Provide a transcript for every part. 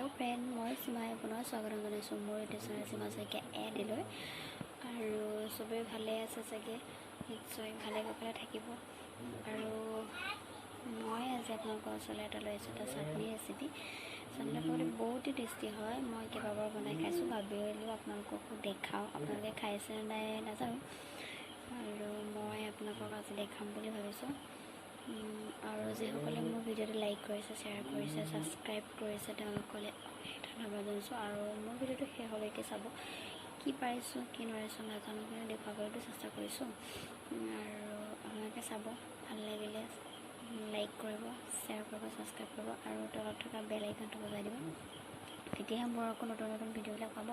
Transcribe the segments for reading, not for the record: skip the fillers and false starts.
Hello friend मैं सीमाय पुनः स्वागत जनाइছোঁ मोर इउटिউब चेनेल सीमा शइकীয়া এডিলৈ আৰু সবে ভালে আছে চাগে নিশ্চয় ভালে গৈ থাকিব আৰু মই আজি আপোনালোকৰ ওচৰলৈ এটা লৈ আহিছোঁ এটা চাটনি ৰেচিপি চাটনি খাবলৈ বহুত টেষ্টি হয় মই কেইবাবাৰ বনাই খাইছোঁ ভাবিলোঁ আপোনালোককো দেখাওঁ আপোনালোকে খাইছে নাই নাজানো আৰু মই আপোনালোকক আজি দেখাম বুলি ভাবিছোঁ আৰু যিসকলে মোৰ ভিডিঅ'টো লাইক কৰিছে শ্বেয়াৰ কৰিছে ছাবস্ক্ৰাইব কৰিছে তেওঁলোকলে ধন্যবাদ জনাইছোঁ আৰু মোৰ ভিডিঅ'টো শেষলৈকে চাব কি পাৰিছোঁ কি নোৱাৰিছোঁ নাজানো কিন্তু দেখুৱাবলৈ চেষ্টা কৰিছোঁ আৰু আপোনালোকে চাব ভাল লাগিলে লাইক কৰিব শ্বেয়াৰ কৰিব ছাবস্ক্ৰাইব কৰিব আৰু তলত থকা বেল আইকনটো বজাই দিব তেতিয়াহে মোৰ আকৌ নতুন নতুন ভিডিঅ'বিলাক পাব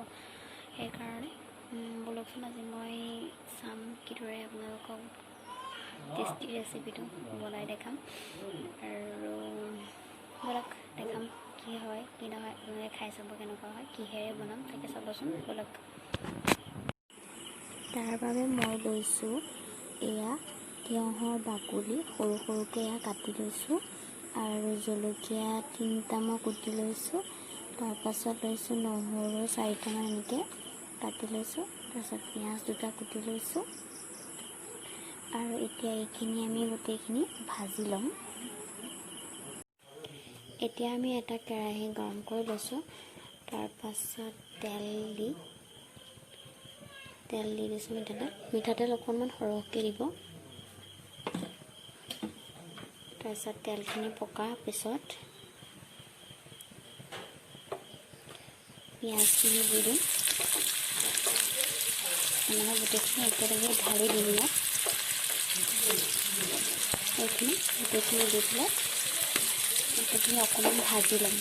সেইকাৰণে বলকচোন আজি মই চাম কিদৰে আপোনালোকক টেষ্টি ৰেচিপিটো বনাই দেখাম আৰু বলক দেখাম কি হয় কি নহয় আপোনালোকে খাই চাব কেনেকুৱা হয় কিহেৰে বনাম তাকে চাবচোন বলক তাৰ বাবে মই লৈছোঁ এয়া তিয়ঁহৰ বাকলি সৰু সৰুকৈ এয়া কাটি লৈছোঁ আৰু জলকীয়া 3টা মই কুটি লৈছোঁ তাৰপাছত লৈছোঁ নহৰু 4টামান এনেকৈ কাটি লৈছোঁ তাৰপাছত পিঁয়াজ 2টা কুটি লৈছোঁ আৰু এতিয়া এইখিনি আমি গোটেইখিনি ভাজি ল'ম এতিয়া আমি এটা কেৰাহী গৰম কৰি লৈছোঁ তাৰপাছত তেল দি দিছোঁ মিঠাতেল অকণমান সৰহকৈ দিব তাৰপিছত তেলখিনি পকাৰ পিছত পিঁয়াজখিনি দি দিম এনেকৈ গোটেইখিনি একেলগে ঢালি দিম ইয়াত এইখিনি গোটেইখিনি দি পেলাই গোটেইখিনি অকণমান ভাজি ল'ম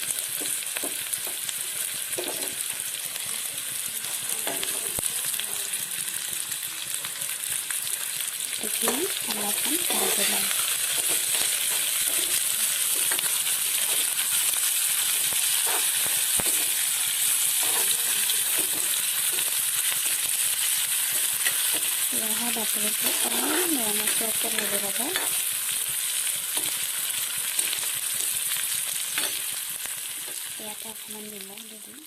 এইখিনি অলপমান ভাজি ল'ম তিয়ঁহৰ বাকলিটো অকণমান নিৰামীয়াকৈ ভাজি ল'ব ইয়াতে অকণমান নিমখ দি দিম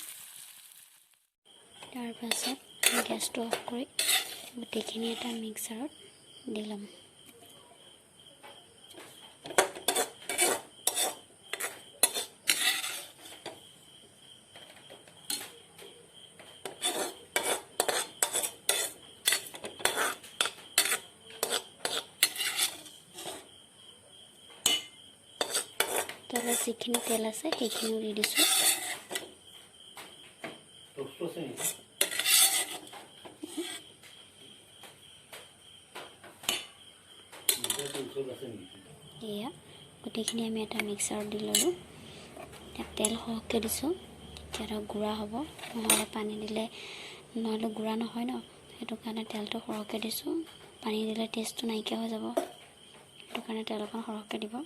তাৰপাছত গেছটো অফ কৰি গোটেইখিনি এটা মিক্সাৰত দি ল'ম তলত যিখিনি তেল আছে সেইখিনিও দি দিছোঁ এয়া গোটেইখিনি আমি এটা মিক্সাৰত দি ল'লোঁ ইয়াত তেল সৰহকৈ দিছোঁ তেতিয়া গুড়া হ'ব নহ'লে পানী দিলে নহ'লে গুড়া নহয় ন সেইটো কাৰণে তেলটো সৰহকৈ দিছোঁ পানী দিলে টেষ্টটো নাইকিয়া হৈ যাব সেইটো কাৰণে তেল অকণ সৰহকৈ দিব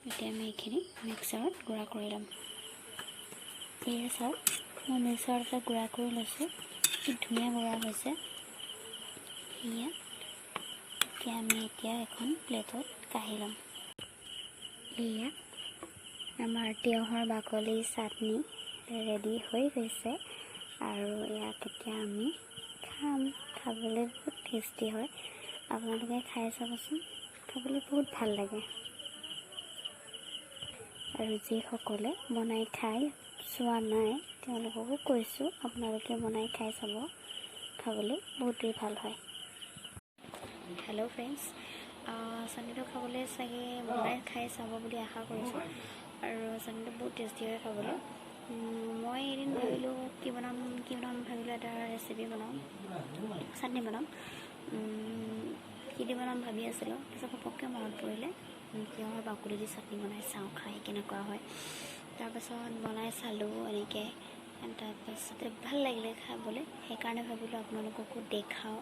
এতিয়া আমি এইখিনি মিক্সাৰত গুড়া কৰি ল'ম এয়া চাওক মই মিক্সাৰত এটা গুড়া কৰি লৈছোঁ কি ধুনীয়া গুড়া হৈছে এয়া এতিয়া আমি এখন প্লেটত কাঢ়ি ল'ম এয়া আমাৰ তিয়ঁহৰ বাকলি চাটনি ৰেডি হৈ গৈছে আৰু ইয়াক এতিয়া আমি খাম খাবলৈ বহুত টেষ্টি হয় আপোনালোকে খাই চাবচোন খাবলৈ বহুত ভাল লাগে আৰু যিসকলে বনাই খাই চোৱা নাই তেওঁলোককো কৈছোঁ আপোনালোকে বনাই খাই চাব খাবলৈ বহুতেই ভাল হয় হেল্ল' ফ্ৰেণ্ডছ চাটনিটো খাবলৈ চাগে বনাই খাই চাব বুলি আশা কৰিছোঁ আৰু চাটনিটো বহুত টেষ্টি হয় খাবলৈ মই এদিন ভাবিলোঁ কি বনাম ভাবিলোঁ এটা ৰেচিপি বনাম চাটনি বনাম কি দি বনাম ভাবি আছিলোঁ তাৰপিছত ঘপককৈ মনত পৰিলে তিয়ঁহৰ বাকলি দি চাটনি বনাই চাওঁ খাই কেনেকুৱা হয় তাৰপাছত বনাই চালোঁ এনেকৈ তাৰপাছতে ভাল লাগিলে খাবলৈ সেইকাৰণে ভাবিলোঁ আপোনালোককো দেখাওঁ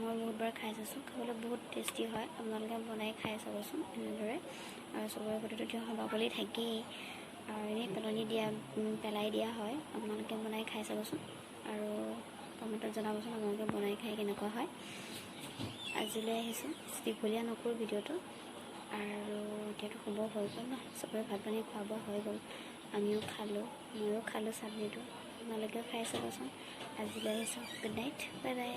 মই বহুতবাৰ খাই চাইছোঁ খাবলৈ বহুত টেষ্টি হয় আপোনালোকে বনাই খাই চাবচোন এনেদৰে আৰু চবৰে ঘৰতো তিয়ঁহৰ বাকলি থাকেই আৰু এনেই পেলাই দিয়া হয় আপোনালোকে বনাই খাই চাবচোন আৰু কমেণ্টত জনাবচোন আপোনালোকে বনাই খাই কেনেকুৱা হয় আজিলৈ আহিছোঁ দীঘলীয়া নকৰোঁ ভিডিঅ'টো আৰু এতিয়াতো শুব হৈ গ'ল ন চবৰে ভাত পানী খোৱা বোৱা হৈ গ'ল আমিও খালোঁ, ময়ো খালোঁ চাটনিটো। আপোনালোকেও খাই চাবচোন। আজিলৈ আহিছোঁ, গুড নাইট, বাই বাই।